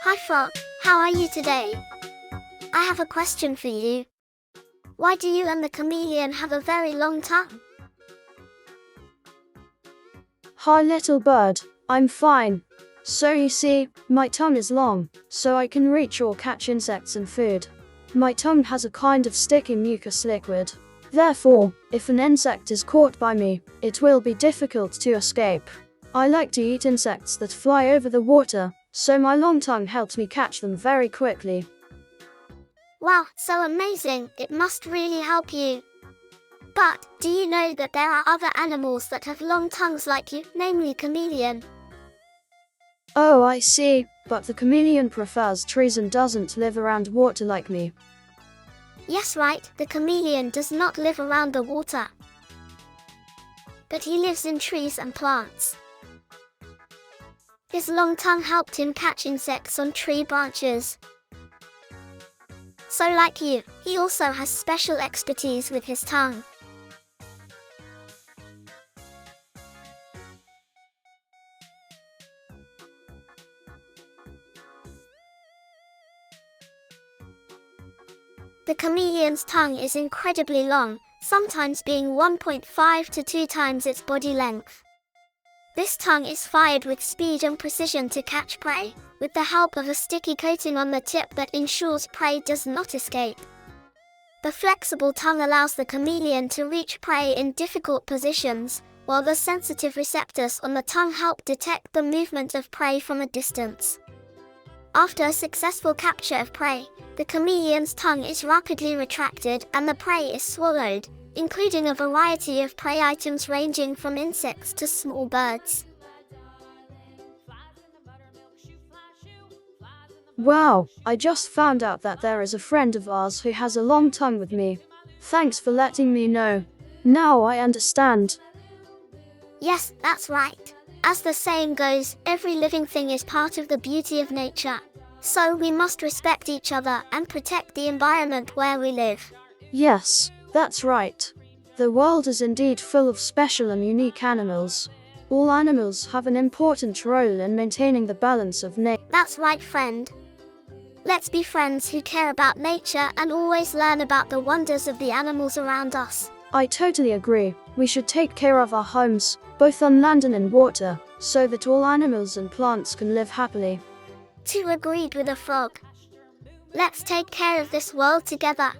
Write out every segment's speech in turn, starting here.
Hi Frog, how are you today? I have a question for you. Why do you and the chameleon have a very long tongue? Hi little bird, I'm fine. So you see, my tongue is long, so I can reach or catch insects and food. My tongue has a kind of sticky mucus liquid. Therefore, if an insect is caught by me, it will be difficult to escape. I like to eat insects that fly over the water, so my long tongue helps me catch them very quickly. Wow, so amazing, it must really help you. But, do you know that there are other animals that have long tongues like you, namely chameleon? Oh, I see, but the chameleon prefers trees and doesn't live around water like me. Yes, right, the chameleon does not live around the water. But he lives in trees and plants. His long tongue helped him catch insects on tree branches. So like you, he also has special expertise with his tongue. The chameleon's tongue is incredibly long, sometimes being 1.5 to 2 times its body length. This tongue is fired with speed and precision to catch prey, with the help of a sticky coating on the tip that ensures prey does not escape. The flexible tongue allows the chameleon to reach prey in difficult positions, while the sensitive receptors on the tongue help detect the movement of prey from a distance. After a successful capture of prey, the chameleon's tongue is rapidly retracted and the prey is swallowed, including a variety of prey items ranging from insects to small birds. Wow, I just found out that there is a friend of ours who has a long tongue with me. Thanks for letting me know. Now I understand. Yes, that's right. As the saying goes, every living thing is part of the beauty of nature. So we must respect each other and protect the environment where we live. Yes, that's right. The world is indeed full of special and unique animals. All animals have an important role in maintaining the balance of nature. That's right, friend. Let's be friends who care about nature and always learn about the wonders of the animals around us. I totally agree. We should take care of our homes, both on land and in water, so that all animals and plants can live happily. Two agreed with a frog. Let's take care of this world together.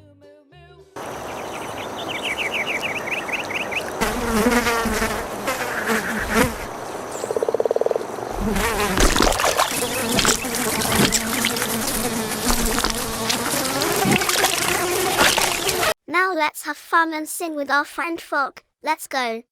Now let's have fun and sing with our friend Frog. Let's go.